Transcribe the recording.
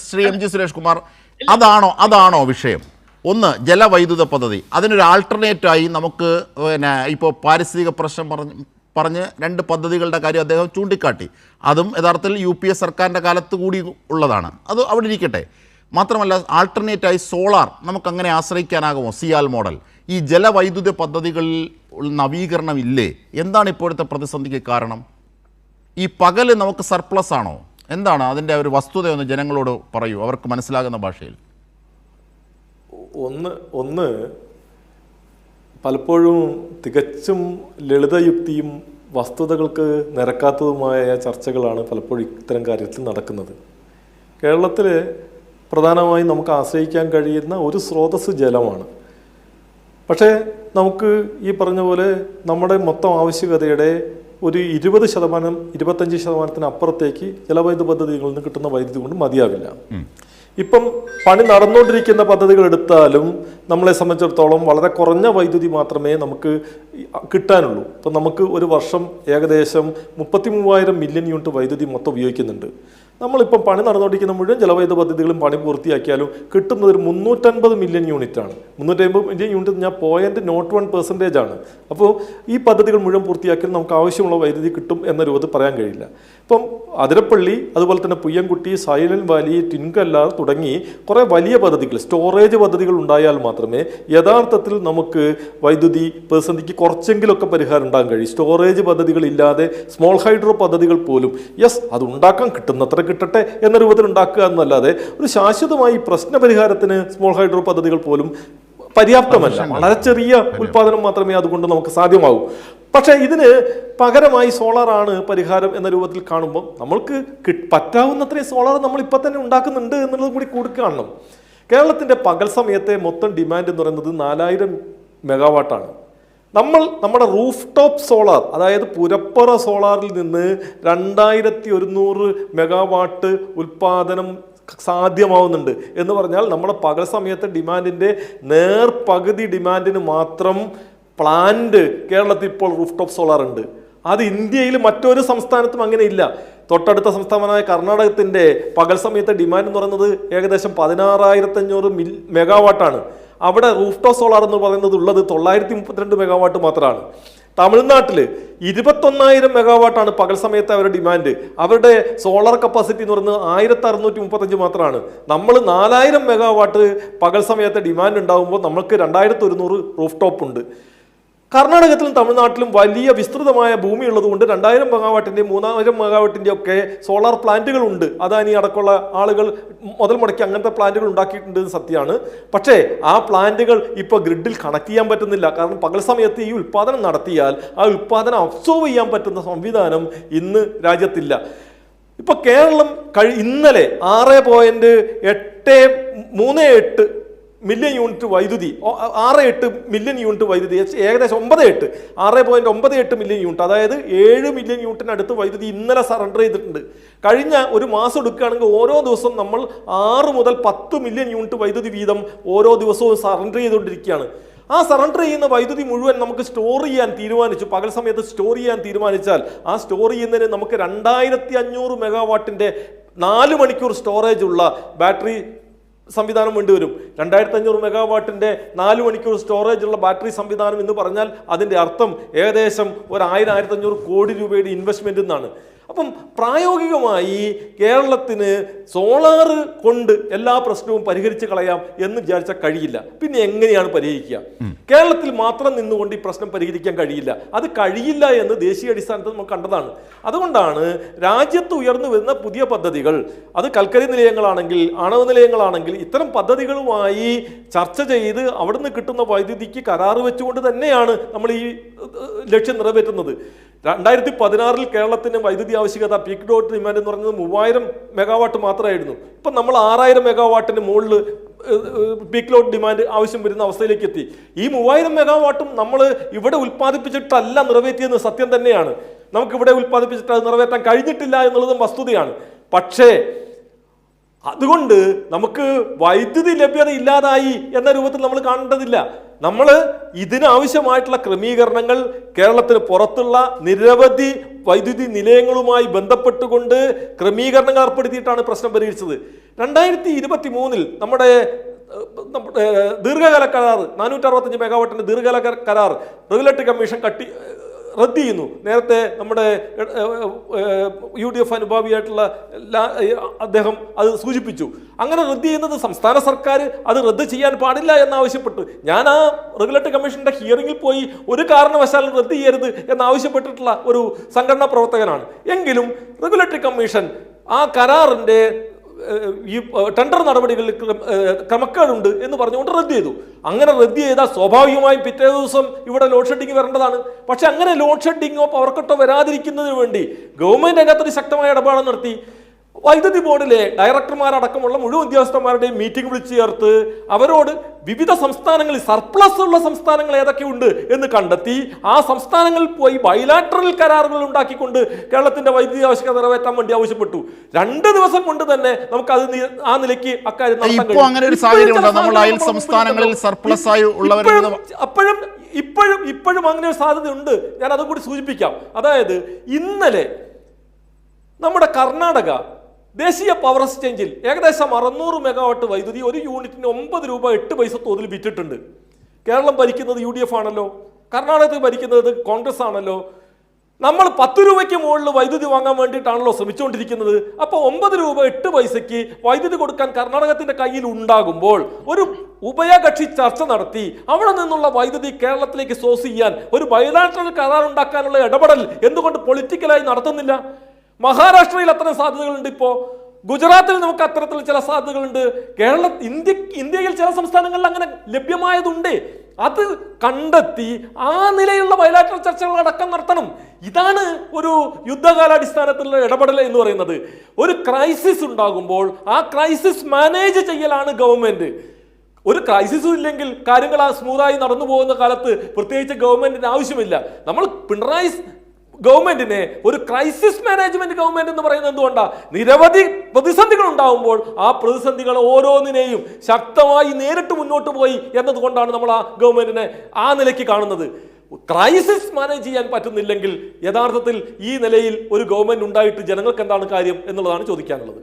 Shri M G Suresh Kumar, അതാണോ വിഷയം? ഒന്ന്, ജലവൈദ്യുത പദ്ധതി, അതിനൊരു ആൾട്ടർനേറ്റായി നമുക്ക് ഇപ്പോൾ പാരിസ്ഥിതിക പ്രശ്നം പറഞ്ഞ് 2 പദ്ധതികളുടെ കാര്യം അദ്ദേഹം ചൂണ്ടിക്കാട്ടി. അതും യഥാർത്ഥത്തിൽ UPA സർക്കാരിൻ്റെ കാലത്ത് കൂടി ഉള്ളതാണ്. അത് അവിടെ ഇരിക്കട്ടെ. മാത്രമല്ല, ആൾട്ടർനേറ്റായി സോളാർ നമുക്കങ്ങനെ ആശ്രയിക്കാനാകുമോ? സിയാൽ മോഡൽ. ഈ ജലവൈദ്യുത പദ്ധതികളിൽ നവീകരണം ഇല്ലേ? എന്താണ് ഇപ്പോഴത്തെ പ്രതിസന്ധിക്ക് കാരണം? ഈ പകല് നമുക്ക് സർപ്ലസ് ആണോ? എന്താണ് അതിൻ്റെ ഒരു വസ്തുതയൊന്ന് ജനങ്ങളോട് പറയൂ, അവർക്ക് മനസ്സിലാകുന്ന ഭാഷയിൽ. ഒന്ന് പലപ്പോഴും തികച്ചും ലളിതയുക്തിയും വസ്തുതകൾക്ക് നിരക്കാത്തതുമായ ചർച്ചകളാണ് പലപ്പോഴും ഇത്തരം കാര്യത്തിൽ നടക്കുന്നത്. കേരളത്തിൽ പ്രധാനമായും നമുക്ക് ആശ്രയിക്കാൻ കഴിയുന്ന ഒരു സ്രോതസ്സ് ജലമാണ്. പക്ഷേ നമുക്ക് ഈ പറഞ്ഞ പോലെ നമ്മുടെ മൊത്തം ആവശ്യകതയുടെ ഒരു 20%, 25% അപ്പുറത്തേക്ക് ജലവൈദ്യുത പദ്ധതികളിൽ നിന്ന് കിട്ടുന്ന വൈദ്യുതി കൊണ്ട് മതിയാവില്ല. ഇപ്പം പണി നടന്നുകൊണ്ടിരിക്കുന്ന പദ്ധതികൾ എടുത്താലും നമ്മളെ സംബന്ധിച്ചിടത്തോളം വളരെ കുറഞ്ഞ വൈദ്യുതി മാത്രമേ നമുക്ക് കിട്ടാനുള്ളൂ. ഇപ്പം നമുക്ക് ഒരു വർഷം ഏകദേശം 33,000 മില്യൺ യൂണിറ്റ് വൈദ്യുതി മൊത്തം ഉപയോഗിക്കുന്നുണ്ട്. നമ്മളിപ്പം പണി നടന്നുകൊണ്ടിരിക്കുന്ന മുഴുവൻ ജലവൈദ്യുത പദ്ധതികളും പണി പൂർത്തിയാക്കിയാലും കിട്ടുന്നത് ഒരു 350 മില്യൺ യൂണിറ്റാണ്. 350 മില്യൺ യൂണിറ്റ് ഞാൻ 0.01% ആണ്. അപ്പോൾ ഈ പദ്ധതികൾ മുഴുവൻ പൂർത്തിയാക്കിയാൽ നമുക്ക് ആവശ്യമുള്ള വൈദ്യുതി കിട്ടും എന്ന രൂപത്തിൽ പറയാൻ കഴിയില്ല. ഇപ്പം അതിരപ്പള്ളി, അതുപോലെ തന്നെ പുയ്യൻകുട്ടി, സൈലന്റ് വാലി, ടിൻകല്ലാർ തുടങ്ങി കുറേ വലിയ പദ്ധതികൾ, സ്റ്റോറേജ് പദ്ധതികൾ ഉണ്ടായാൽ മാത്രമേ യഥാർത്ഥത്തിൽ നമുക്ക് വൈദ്യുതി പ്രതിസന്ധിക്ക് കുറച്ചെങ്കിലൊക്കെ പരിഹാരം ഉണ്ടാകാൻ കഴിയും. സ്റ്റോറേജ് പദ്ധതികൾ ഇല്ലാതെ സ്മോൾ ഹൈഡ്രോ പദ്ധതികൾ പോലും അത് ഉണ്ടാക്കാൻ കിട്ടുന്നത്ര കിട്ടട്ടെ എന്ന രൂപത്തിൽ ഉണ്ടാക്കുക എന്നല്ലാതെ ഒരു ശാശ്വതമായി പ്രശ്നപരിഹാരത്തിന് സ്മോൾ ഹൈഡ്രോ പദ്ധതികൾ പോലും പര്യാപ്തമല്ല. വളരെ ചെറിയ ഉൽപാദനം മാത്രമേ അതുകൊണ്ട് നമുക്ക് സാധ്യമാകൂ. പക്ഷേ ഇതിന് പകരമായി സോളാറാണ് പരിഹാരം എന്ന രൂപത്തിൽ കാണുമ്പോൾ നമ്മൾക്ക് പറ്റാവുന്നത്രയും സോളാർ നമ്മൾ ഇപ്പം തന്നെ ഉണ്ടാക്കുന്നുണ്ട് എന്നുള്ളത് കൂടി കാണണം. കേരളത്തിൻ്റെ പകൽ സമയത്തെ മൊത്തം ഡിമാൻഡ് എന്ന് പറയുന്നത് 4000 മെഗാവാട്ടാണ്. നമ്മുടെ റൂഫ് ടോപ്പ് സോളാർ, അതായത് പുരപ്പുറ സോളാറിൽ നിന്ന് 2100 മെഗാവാട്ട് ഉൽപാദനം സാധ്യമാവുന്നുണ്ട് എന്ന് പറഞ്ഞാൽ നമ്മുടെ പകൽ സമയത്തെ ഡിമാൻഡിൻ്റെ പകുതി ഡിമാൻഡിന് മാത്രം പ്ലാന്റ് കേരളത്തിൽ ഇപ്പോൾ റൂഫ് ടോപ്പ് സോളാർ ഉണ്ട്. അത് ഇന്ത്യയിൽ മറ്റൊരു സംസ്ഥാനത്തും അങ്ങനെ ഇല്ല. തൊട്ടടുത്ത സംസ്ഥാനമായ കർണാടകത്തിൻ്റെ പകൽ സമയത്തെ ഡിമാൻഡ് എന്ന് പറയുന്നത് ഏകദേശം 16,500 മെഗാവാട്ടാണ്. അവിടെ റൂഫ് ടോപ്പ് സോളാർ എന്ന് പറയുന്നത് ഉള്ളത് 932 മെഗാവാട്ട് മാത്രമാണ്. തമിഴ്നാട്ടിൽ 21,000 മെഗാവാട്ടാണ് പകൽ സമയത്ത് അവരുടെ ഡിമാൻഡ്. അവരുടെ സോളാർ കപ്പാസിറ്റി എന്ന് പറയുന്നത് 1,635 മാത്രമാണ്. നമ്മൾ 4,000 മെഗാവാട്ട് പകൽ സമയത്തെ ഡിമാൻഡ് ഉണ്ടാകുമ്പോൾ നമ്മൾക്ക് 2,100 റൂഫ് ടോപ്പ് ഉണ്ട്. കർണാടകത്തിലും തമിഴ്നാട്ടിലും വലിയ വിസ്തൃതമായ ഭൂമി ഉള്ളതുകൊണ്ട് 2,000 മെഗാവാട്ടിൻ്റെയും 3,000 മെഗാവാട്ടിൻ്റെ ഒക്കെ സോളാർ പ്ലാന്റുകൾ ഉണ്ട്. അദാനി അടക്കമുള്ള ആളുകൾ മുതൽ മുടക്കി അങ്ങനത്തെ പ്ലാന്റുകൾ ഉണ്ടാക്കിയിട്ടുണ്ട് സത്യമാണ്. പക്ഷേ ആ പ്ലാന്റുകൾ ഇപ്പോൾ ഗ്രിഡിൽ കണക്ട് ചെയ്യാൻ പറ്റുന്നില്ല. കാരണം പകൽ സമയത്ത് ഈ ഉൽപ്പാദനം നടത്തിയാൽ ആ ഉൽപ്പാദനം അബ്സോർവ് ചെയ്യാൻ പറ്റുന്ന സംവിധാനം ഇന്ന് രാജ്യത്തില്ല. ഇപ്പൊ കേരളം ഇന്നലെ 6.38 മില്യൺ യൂണിറ്റ് വൈദ്യുതി, 6.8 മില്യൺ യൂണിറ്റ് വൈദ്യുതി, ഏകദേശം 6.98 മില്യൺ യൂണിറ്റ്, അതായത് 7 മില്യൺ യൂണിറ്റിനടുത്ത് വൈദ്യുതി ഇന്നലെ സറണ്ടർ ചെയ്തിട്ടുണ്ട്. കഴിഞ്ഞ ഒരു മാസം എടുക്കുകയാണെങ്കിൽ ഓരോ ദിവസം നമ്മൾ 6 മുതൽ 10 മില്യൺ യൂണിറ്റ് വൈദ്യുതി വീതം ഓരോ ദിവസവും സറണ്ടർ ചെയ്തുകൊണ്ടിരിക്കുകയാണ്. ആ സറണ്ടർ ചെയ്യുന്ന വൈദ്യുതി മുഴുവൻ നമുക്ക് സ്റ്റോർ ചെയ്യാൻ തീരുമാനിച്ചു. പകൽ സമയത്ത് സ്റ്റോർ ചെയ്യാൻ തീരുമാനിച്ചാൽ ആ സ്റ്റോർ ചെയ്യുന്നതിന് നമുക്ക് 2,500 മെഗാവാട്ടിൻ്റെ 4 മണിക്കൂർ സ്റ്റോറേജ് ഉള്ള ബാറ്ററി സംവിധാനം വേണ്ടിവരും. 2,500 മെഗാവാട്ടിൻ്റെ 4 മണിക്കൂർ സ്റ്റോറേജ് ഉള്ള ബാറ്ററി സംവിധാനം എന്ന് പറഞ്ഞാൽ അതിൻ്റെ അർത്ഥം ഏകദേശം 1,000-1,500 കോടി രൂപയുടെ ഇൻവെസ്റ്റ്മെന്റ് എന്നാണ്. അപ്പം പ്രായോഗികമായി കേരളത്തിന് സോളാർ കൊണ്ട് എല്ലാ പ്രശ്നവും പരിഹരിച്ച് കളയാം എന്ന് വിചാരിച്ചാൽ കഴിയില്ല. പിന്നെ എങ്ങനെയാണ് പരിഹരിക്കുക? കേരളത്തിൽ മാത്രം നിന്നുകൊണ്ട് ഈ പ്രശ്നം പരിഹരിക്കാൻ കഴിയില്ല. അത് കഴിയില്ല എന്ന് ദേശീയ അടിസ്ഥാനത്തിൽ നമ്മൾ കണ്ടതാണ്. അതുകൊണ്ടാണ് രാജ്യത്ത് ഉയർന്നു വരുന്ന പുതിയ പദ്ധതികൾ, അത് കൽക്കരി നിലയങ്ങളാണെങ്കിൽ ആണവ നിലയങ്ങളാണെങ്കിൽ, ഇത്തരം പദ്ധതികളുമായി ചർച്ച ചെയ്ത് അവിടുന്ന് കിട്ടുന്ന വൈദ്യുതിക്ക് കരാറ് വെച്ചുകൊണ്ട് തന്നെയാണ് നമ്മൾ ഈ ലക്ഷ്യം നിറവേറ്റുന്നത്. 2016 കേരളത്തിന് വൈദ്യുതി ആവശ്യകത പീക്ക് ഡോട്ട് ഡിമാൻഡ് എന്ന് പറഞ്ഞത് 3,000 മെഗാവാട്ട് മാത്രമായിരുന്നു. ഇപ്പം നമ്മൾ 6,000 മെഗാവാട്ടിന് മുകളിൽ പീക്ക് ലോഡ് ഡിമാൻഡ് ആവശ്യം വരുന്ന അവസ്ഥയിലേക്ക് എത്തി. ഈ 3,000 മെഗാവാട്ടും നമ്മൾ ഇവിടെ ഉൽപ്പാദിപ്പിച്ചിട്ടല്ല നിറവേറ്റിയെന്ന് സത്യം തന്നെയാണ്. നമുക്കിവിടെ ഉൽപ്പാദിപ്പിച്ചിട്ട് അത് നിറവേറ്റാൻ കഴിഞ്ഞിട്ടില്ല എന്നുള്ളതും വസ്തുതയാണ്. പക്ഷേ അതുകൊണ്ട് നമുക്ക് വൈദ്യുതി ലഭ്യത ഇല്ലാതായി എന്ന രൂപത്തിൽ നമ്മൾ കാണേണ്ടതില്ല. നമ്മൾ ഇതിനാവശ്യമായിട്ടുള്ള ക്രമീകരണങ്ങൾ കേരളത്തിന് പുറത്തുള്ള നിരവധി വൈദ്യുതി നിലയങ്ങളുമായി ബന്ധപ്പെട്ടുകൊണ്ട് ക്രമീകരണങ്ങൾ ഏർപ്പെടുത്തിയിട്ടാണ് പ്രശ്നം പരിഹരിച്ചത്. 2023 നമ്മുടെ ദീർഘകാല കരാർ 465 മെഗാവാട്ടിന്റെ ദീർഘകാല കരാർ റെഗുലേറ്ററി കമ്മീഷൻ റദ്ദ് ചെയ്യുന്നു. നേരത്തെ നമ്മുടെ UDF അനുഭാവിയായിട്ടുള്ള അദ്ദേഹം അത് സൂചിപ്പിച്ചു. അങ്ങനെ റദ്ദ് ചെയ്യുന്നത് സംസ്ഥാന സർക്കാർ അത് റദ്ദ് ചെയ്യാൻ പാടില്ല എന്നാവശ്യപ്പെട്ടു. ഞാൻ ആ റെഗുലേറ്ററി കമ്മീഷന്റെ ഹിയറിംഗിൽ പോയി ഒരു കാരണവശാലും റദ്ദ് ചെയ്യരുത് എന്നാവശ്യപ്പെട്ടിട്ടുള്ള ഒരു സംഘടനാ പ്രവർത്തകനാണ്. എങ്കിലും റെഗുലേറ്ററി കമ്മീഷൻ ആ കരാറിന്റെ ഈ ടെൻഡർ നടപടികളിൽ ക്രമക്കേടുണ്ട് എന്ന് പറഞ്ഞുകൊണ്ട് റദ്ദ് ചെയ്തു. അങ്ങനെ റദ്ദ് ചെയ്താൽ സ്വാഭാവികമായും പിറ്റേ ദിവസം ഇവിടെ ലോഡ് ഷെഡിങ് വരേണ്ടതാണ്. പക്ഷെ അങ്ങനെ ലോഡ് ഷെഡിങ്ങോ പവർ കട്ടോ വരാതിരിക്കുന്നതിന് വേണ്ടി ഗവൺമെന്റ് അതിനകത്തൊരു ശക്തമായ ഇടപാട് നടത്തി. വൈദ്യുതി ബോർഡിലെ ഡയറക്ടർമാരടക്കമുള്ള മുഴുവൻ ഉദ്യോഗസ്ഥന്മാരുടെയും മീറ്റിംഗ് വിളിച്ചു ചേർത്ത് അവരോട് വിവിധ സംസ്ഥാനങ്ങളിൽ സർപ്ലസ് ഉള്ള സംസ്ഥാനങ്ങൾ ഏതൊക്കെയുണ്ട് എന്ന് കണ്ടെത്തി ആ സംസ്ഥാനങ്ങളിൽ പോയി ബൈലാറ്ററൽ കരാറുകൾ ഉണ്ടാക്കിക്കൊണ്ട് കേരളത്തിന്റെ വൈദ്യുതി ആവശ്യകത നിറവേറ്റാൻ വേണ്ടി ആവശ്യപ്പെട്ടു. 2 ദിവസം കൊണ്ട് തന്നെ നമുക്ക് അത് ആ നിലയ്ക്ക് അക്കാര്യം ഇപ്പോഴും അങ്ങനെ ഒരു സാധ്യത ഉണ്ട്. ഞാൻ അതും കൂടി സൂചിപ്പിക്കാം. അതായത് ഇന്നലെ നമ്മുടെ കർണാടക ദേശീയ പവർ എക്സ്ചേഞ്ചിൽ ഏകദേശം 600 മെഗാവാട്ട് വൈദ്യുതി ഒരു യൂണിറ്റിന് 9 രൂപ 8 പൈസ തോതിൽ വിറ്റിട്ടുണ്ട്. കേരളം ഭരിക്കുന്നത് UDF ആണല്ലോ, കർണാടകത്തിൽ ഭരിക്കുന്നത് കോൺഗ്രസ് ആണല്ലോ. നമ്മൾ 10 രൂപയ്ക്ക് മുകളിൽ വൈദ്യുതി വാങ്ങാൻ വേണ്ടിയിട്ടാണല്ലോ ശ്രമിച്ചുകൊണ്ടിരിക്കുന്നത്. അപ്പോൾ 9 രൂപ 8 പൈസയ്ക്ക് വൈദ്യുതി കൊടുക്കാൻ കർണാടകത്തിന്റെ കയ്യിൽ ഉണ്ടാകുമ്പോൾ ഒരു ഉഭയകക്ഷി ചർച്ച നടത്തി അവിടെ നിന്നുള്ള വൈദ്യുതി കേരളത്തിലേക്ക് സോഴ്സ് ചെയ്യാൻ ഒരു ബൈലാറ്ററൽ കരാർ ഉണ്ടാക്കാനുള്ള ഇടപെടൽ എന്തുകൊണ്ട് പൊളിറ്റിക്കലായി നടത്തുന്നില്ല? മഹാരാഷ്ട്രയിൽ അത്തരം സാധ്യതകളുണ്ട്. ഇപ്പോൾ ഗുജറാത്തിൽ നമുക്ക് അത്തരത്തിൽ ചില സാധ്യതകളുണ്ട്. ഇന്ത്യയിൽ ചില സംസ്ഥാനങ്ങളിൽ അങ്ങനെ ലഭ്യമായതുണ്ട്. അത് കണ്ടെത്തി ആ നിലയിലുള്ള ബൈലാറ്ററൽ ചർച്ചകൾ അടക്കം നടത്തണം. ഇതാണ് ഒരു യുദ്ധകാലാടിസ്ഥാനത്തിലുള്ള ഇടപെടൽ എന്ന് പറയുന്നത്. ഒരു ക്രൈസിസ് ഉണ്ടാകുമ്പോൾ ആ ക്രൈസിസ് മാനേജ് ചെയ്യലാണ് ഗവൺമെന്റ്. ഒരു ക്രൈസിസും ഇല്ലെങ്കിൽ കാര്യങ്ങൾ സ്മൂത്തായി നടന്നു പോകുന്ന കാലത്ത് പ്രത്യേകിച്ച് ഗവൺമെന്റിന് ആവശ്യമില്ല. നമ്മൾ പിണറായി ഗവൺമെന്റിനെ ഒരു ക്രൈസിസ് മാനേജ്മെന്റ് ഗവൺമെന്റ് എന്ന് പറയുന്നത് എന്തുകൊണ്ടാണ്? നിരവധി പ്രതിസന്ധികൾ ഉണ്ടാകുമ്പോൾ ആ പ്രതിസന്ധികൾ ഓരോന്നിനെയും ശക്തമായി നേരിട്ട് മുന്നോട്ട് പോയി എന്നതുകൊണ്ടാണ് നമ്മൾ ആ ഗവൺമെന്റിനെ ആ നിലയ്ക്ക് കാണുന്നത്. ക്രൈസിസ് മാനേജ് ചെയ്യാൻ പറ്റുന്നില്ലെങ്കിൽ യഥാർത്ഥത്തിൽ ഈ നിലയിൽ ഒരു ഗവൺമെന്റ് ഉണ്ടായിട്ട് ജനങ്ങൾക്ക് എന്താണ് കാര്യം എന്നുള്ളതാണ് ചോദിക്കാനുള്ളത്.